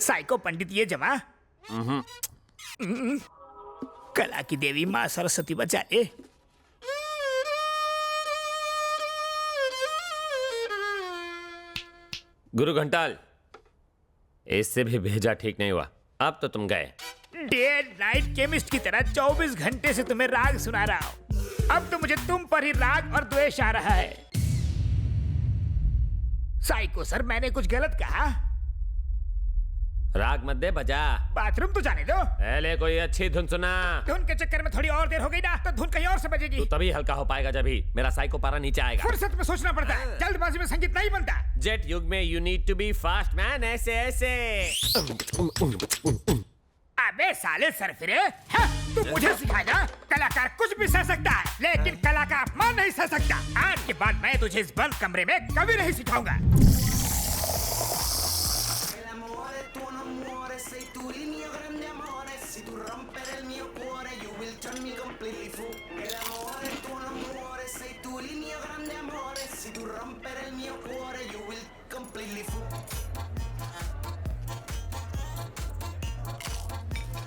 Psycho पंडित ये जमा कला की देवी माँ सरस्वती बचा ले। गुरु घंटाल, इससे भी भेजा ठीक नहीं हुआ। अब तो तुम गए। डे नाइट केमिस्ट की तरह 24 घंटे से तुम्हें राग सुना रहा हूँ। अब तो मुझे तुम पर ही राग और द्वेष आ रहा है। साइको सर, मैंने कुछ गलत कहा? राग मत दे, बजा। बाथरूम तो जाने दो। पहले कोई अच्छी धुन सुना। धुन के चक्कर में थोड़ी और देर हो गई ना, तो धुन कहीं और से बजेगी। तो तभी हल्का हो पाएगा जब ही मेरा साइको पारा नीचे आएगा। फुर्सत में सोचना पड़ता है, जल्दबाजी में संगीत नहीं बनता। जेट युग में you need to be fast man. ऐसे ऐसे। अबे साले सरफिरे, तू मुझे सिखाएगा? कलाकार कुछ भी सह सकता है, लेकिन कला का अपमान नहीं सह सकता। आज के बाद मैं तुझे इस बंद कमरे में कभी नहीं सिखाऊंगा।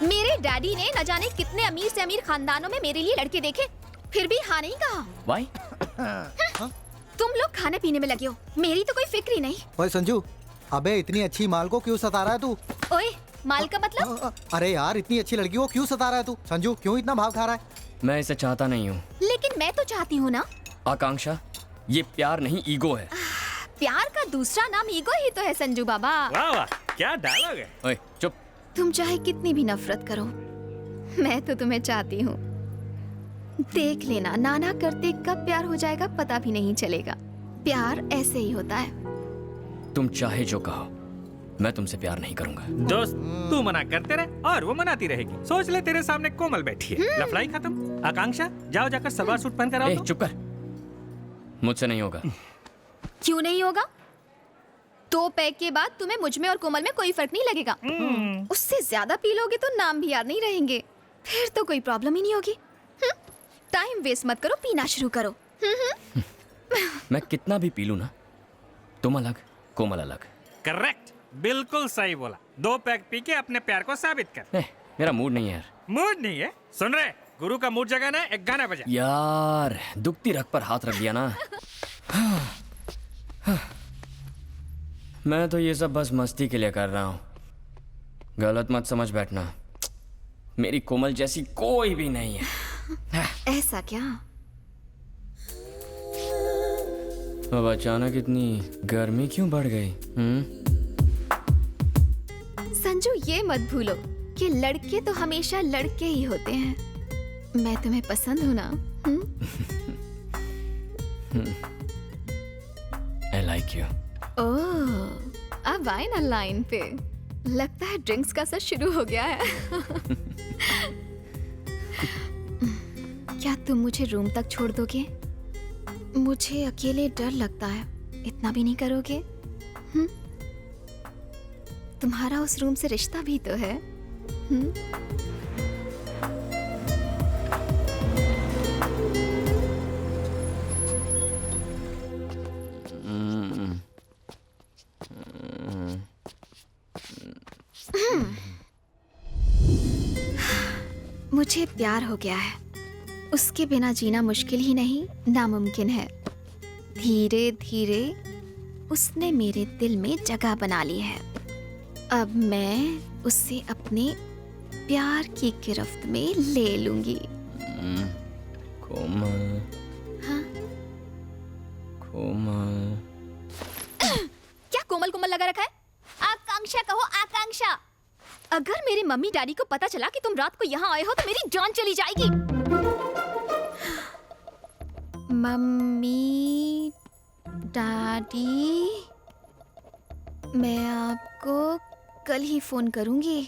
मेरे डैडी ने न जाने कितने अमीर से अमीर खानदानों में मेरे लिए लड़के देखे, फिर भी हाँ नहीं कहा। Why? तुम लोग खाने पीने में लगे हो, मेरी तो कोई फिक्र ही नहीं। ओए संजू, अबे इतनी अच्छी माल को क्यों सता रहा है तू? ओए, माल का मतलब? अरे यार, इतनी अच्छी लड़की को क्यों सता रहा है तू? संजू, क्यों इतना भाव खा रहा है? मैं इसे चाहता नहीं हूँ। लेकिन मैं तो चाहती हूँ ना। आकांक्षा, ये प्यार नहीं ईगो है। प्यार का दूसरा नाम ईगो ही तो है संजू बाबा। वाह वाह, क्या डायलॉग है। ओए चुप। तुम चाहे कितनी भी नफरत करो, मैं तो तुम्हें चाहती हूँ। देख लेना, नाना करते कब प्यार हो जाएगा पता भी नहीं चलेगा। प्यार ऐसे ही होता है। तुम चाहे जो कहो, मैं तुमसे प्यार नहीं करूंगा। दोस्त, तू मना करते रहे और वो मनाती रहेगी। सोच ले, तेरे सामने कोमल बैठी है। लफड़ाई खत्म। आकांक्षा, जाओ जाकर सलवार सूट पहन कर आओ। चुप कर, मुझसे नहीं होगा। क्यों नहीं होगा? 2 पैक के बाद तुम्हें मुझ में और कोमल में कोई फर्क नहीं लगेगा। उससे ज्यादा पी लोगे तो नाम भी याद नहीं रहेंगे, फिर तो कोई प्रॉब्लम ही नहीं होगी। टाइम वेस्ट मत करो, पीना शुरू करो। मैं कितना भी पी लूं ना, तुम अलग, कोमल अलग। करेक्ट, बिल्कुल सही बोला। 2 पैक पी के अपने प्यार को साबित कर। मेरा मूड नहीं है यार। मूड नहीं है? सुन रहे, गुरु का मूड जगाना है, एक गाना बजा। यार, दुखती रग पर हाथ रख दिया ना। मैं तो ये सब बस मस्ती के लिए कर रहा हूँ, गलत मत समझ बैठना। मेरी कोमल जैसी कोई भी नहीं है। ऐसा क्या? अब अचानक इतनी गर्मी क्यों बढ़ गई? संजू, ये मत भूलो कि लड़के तो हमेशा लड़के ही होते हैं। मैं तुम्हें पसंद हूँ ना? I like you. ओह, अब आए ना लाइन पे। लगता है ड्रिंक्स का सर शुरू हो गया है। क्या तुम मुझे रूम तक छोड़ दोगे? मुझे अकेले डर लगता है, इतना भी नहीं करोगे? तुम्हारा उस रूम से रिश्ता भी तो है। मुझे प्यार हो गया है, उसके बिना जीना मुश्किल ही नहीं, नामुमकिन है। धीरे धीरे उसने मेरे दिल में जगह बना ली है। अब मैं उससे अपने प्यार की गिरफ्त में ले लूंगी। कोमल। हाँ? कोमल। क्या कोमल कोमल लगा रखा है? आकांक्षा कहो, आकांक्षा। अगर मेरे मम्मी डैडी को पता चला कि तुम रात को यहाँ आए हो तो मेरी जान चली जाएगी। मम्मी डैडी, मैं आपको कल ही फोन करूंगी।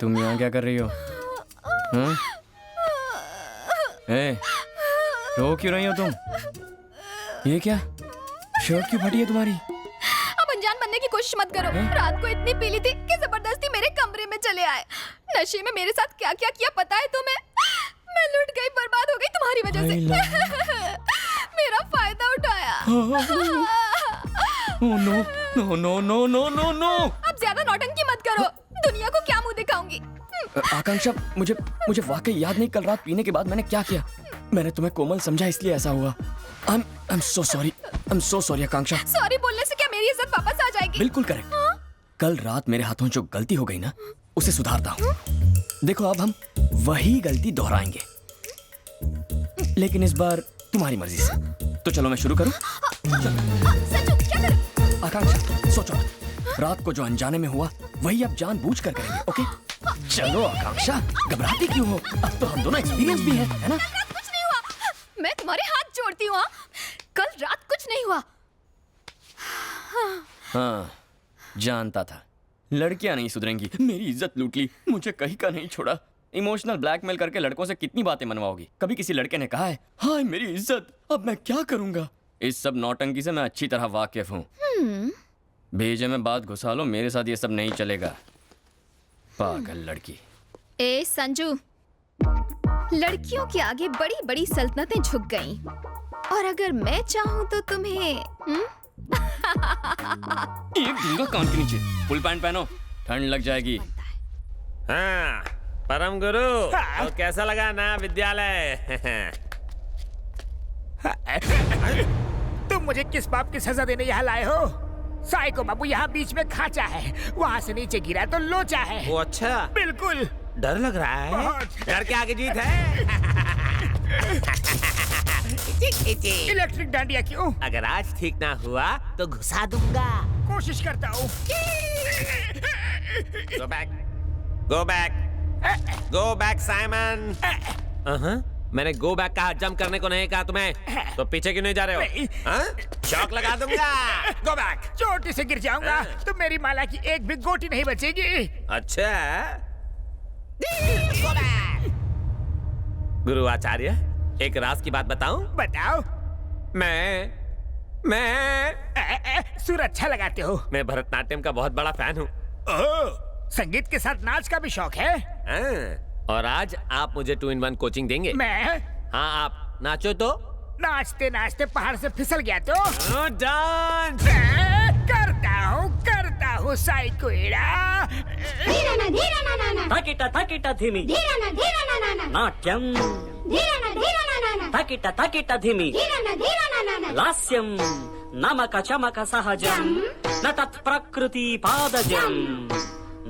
तुम यहाँ क्या कर रही हो? रो क्यों रही हो तुम? ये क्या, शर्ट क्यों फटी है तुम्हारी? अब अनजान बनने की कोशिश मत करो। रात को इतनी पीली थी कि जबरदस्ती मेरे कमरे में चले आए। नशे में मेरे साथ क्या क्या किया पता है तुम्हें? मैं लुट गई, बर्बाद हो गई तुम्हारी वजह से। मेरा फायदा उठाया। No no no no no no no. अब ज्यादा नौटंकी मत करो, दुनिया को क्या मुंह दिखाऊंगी। आकांक्षा, मुझे वाकई याद नहीं कल रात पीने के बाद मैंने क्या किया। मैंने तुम्हें कोमल समझा इसलिए ऐसा हुआ। I'm so sorry Akanksha. Sorry बोलने से क्या मेरी इज्जत वापस आ जाएगी? बिल्कुल करेक्ट। कल रात मेरे हाथों जो गलती हो गई ना, उसे सुधारता हूँ। देखो अब हम वही गलती दोहराएंगे, लेकिन इस बार तुम्हारी मर्जी से। तो चलो मैं शुरू करूँ? संजू, क्या कर? आकांक्षा सोचो, रात को जो अनजाने में हुआ वही अब जानबूझकर करेंगे, ओके? चलो आकांक्षा, घबराती क्यों हो? अब तो हम दोनों एक्सपीरियंस भी है ना? कुछ नहीं हुआ, मैं तुम्हारे हाथ जोड़ती हूँ। कल रात कुछ नहीं हुआ। हाँ, जानता था लड़कियां नहीं सुधरेंगी। मेरी इज्जत लूट ली, मुझे कहीं का नहीं छोड़ा। इमोशनल ब्लैकमेल करके लड़कों से कितनी बातें मनवाओगी? कभी किसी लड़के ने कहा है हाय मेरी इज्जत? अब मैं क्या करूंगा? इस सब नौटंकी से मैं अच्छी तरह वाकिफ हूँ। भेजे में बात घुसा लो, मेरे साथ ये सब नहीं चलेगा। पागल लड़की। ए संजू, लड़कियों के आगे बड़ी बड़ी सल्तनतें झुक गईं, और अगर मैं चाहूँ तो तुम्हें एक दूंगा कान के नीचे। फुल पैंट पहनो, ठंड लग जाएगी। हाँ, परम गुरु, तो कैसा लगा ना विद्यालय? तुम मुझे किस पाप की सजा देने यहाँ लाए हो? साइको बाबू यहाँ बीच में खाचा है, वहाँ से नीचे गिरा तो लोचा है। वो अच्छा, बिल्कुल। डर लग रहा है। बहुत। डर के आगे जीत है। इलेक्ट्रिक डांडिया क्यों? अगर आज ठीक ना हुआ तो घुसा दूंगा। कोशिश करता हूँ। Go back, go back, go back, Simon. मैंने गो बैक कहा, जंप करने को नहीं कहा तुम्हें। तो पीछे क्यों नहीं जा रहे हो? हाँ? शॉक लगा दूंगा। Go back. चोटी से गिर जाऊंगा तो मेरी माला की एक भी गोटी नहीं बचेगी। अच्छा, गुरु आचार्य, एक राज की बात बताऊं? बताओ। मैं सुर अच्छा लगाते हो। मैं भरतनाट्यम का बहुत बड़ा फैन हूँ। ओह, संगीत के साथ नाच का भी शौक है। और आज आप मुझे 2-in-1 कोचिंग देंगे? मैं? हाँ, आप नाचो तो। नाचते नाचते पहाड़ से फिसल गया तो? डांस करता हूँ साइकोइडा। तकिट धिमी नाट्यम तकिट धिमी लास्यम नमक चमक सहजम न तत्प्रकृति पादजम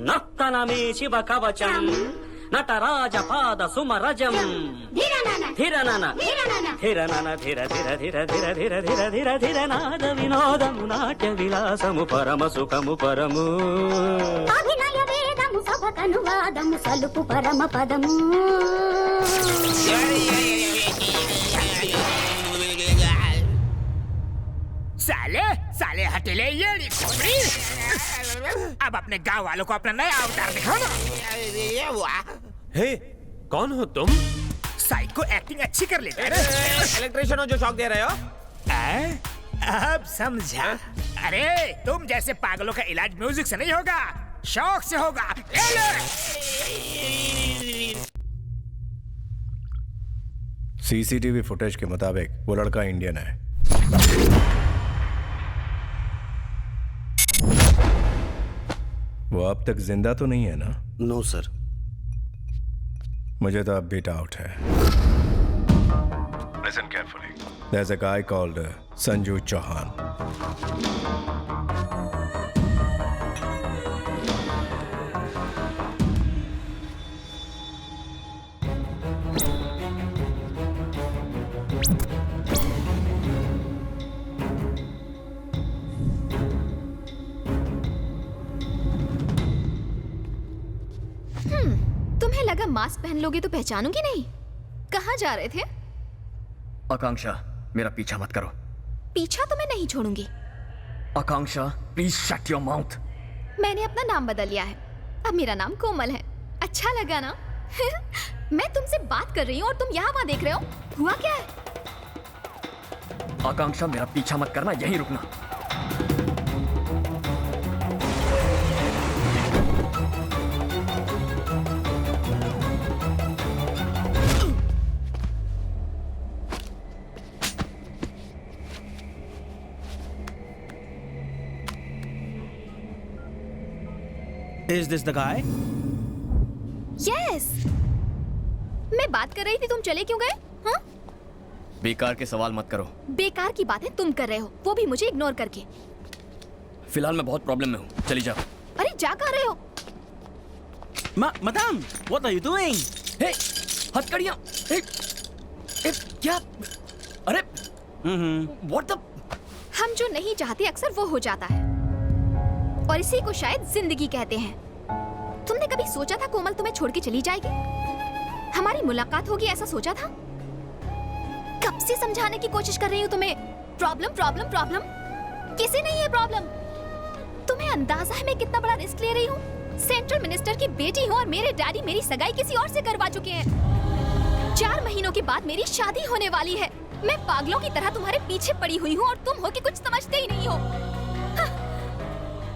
नर्तनमे शिव कवचम नटराज पाद सुमरजम धिरनन धिर नाद विनोदము నాట్య విలాసము పరమ సుఖము పరము అభినయ వేదము సభకను వాదము సలుపు పరమ పదము साले हटेले ये खोपड़ी। अब अपने गांव वालों को अपना नया अवतार दिखाओ ना। हे, कौन हो तुम? साइको एक्टिंग अच्छी कर लेता है। इलेक्ट्रिशियन हो जो शॉक दे रहे हो? अब समझा। अरे तुम जैसे पागलों का इलाज म्यूजिक से नहीं होगा, शौक से होगा। सीसीटीवी फुटेज के मुताबिक वो लड़का इंडियन है। वो अब तक जिंदा तो नहीं है ना? No sir. मुझे तो अब भी डाउट है। Listen carefully. There's a guy called Sanju Chauhan. तुम्हें लगा मास्क पहन लोगे तो पहचानूंगी नहीं? कहाँ जा रहे थे? आकांक्षा, मेरा पीछा मत करो। पीछा तो मैं नहीं छोड़ूंगी। आकांक्षा, प्लीज शट योर माउथ। मैंने अपना नाम बदल लिया है, अब मेरा नाम कोमल है। अच्छा लगा ना? मैं तुमसे बात कर रही हूँ और तुम यहाँ वहाँ देख रहे हो। हुआ क्या है? आकांक्षा, मेरा पीछा मत करना, यहीं रुकना। Is this the guy? Yes, मैं बात कर रही थी, तुम चले क्यों गए? हाँ? बेकार के सवाल मत करो। बेकार की बातें तुम कर रहे हो, वो भी मुझे इग्नोर करके। फिलहाल मैं बहुत प्रॉब्लम में हूँ, चली जाओ। अरे जा कहाँ रहे हो? Madam, what are you doing? हे, हथकड़ियाँ। हे, क्या? अरे, what the? हम जो नहीं चाहते अक्सर वो हो जाता है, और इसी को शायद जिंदगी कहते हैं। तुमने कभी सोचा था कोमल तुम्हें छोड़ के चली जाएगी? हमारी मुलाकात होगी ऐसा सोचा था? कब से समझाने की कोशिश कर रही हूँ तुम्हें, प्रॉब्लम प्रॉब्लम प्रॉब्लम। किसी नहीं है प्रॉब्लम। तुम्हें अंदाजा है मैं कितना बड़ा रिस्क ले रही हूँ? सेंट्रल मिनिस्टर की बेटी हूँ और मेरे डैडी मेरी सगाई किसी और से करवा चुके हैं। 4 महीनों के बाद मेरी शादी होने वाली है। मैं पागलों की तरह तुम्हारे पीछे पड़ी हुई हूँ और तुम हो कि कुछ समझते ही नहीं हो।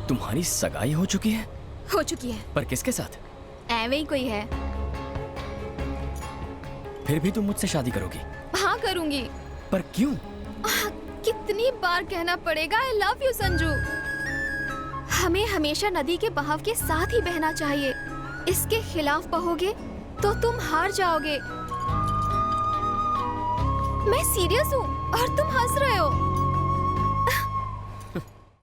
तुम्हारी सगाई हो चुकी है? हो चुकी है। पर किसके साथ? ऐवे ही कोई है। फिर भी तुम मुझसे शादी करोगी? हाँ करूंगी। पर क्यों? कितनी बार कहना पड़ेगा आई लव यू संजू। हमें हमेशा नदी के बहाव के साथ ही बहना चाहिए। इसके खिलाफ बहोगे तो तुम हार जाओगे। मैं सीरियस हूँ और तुम हंस रहे हो।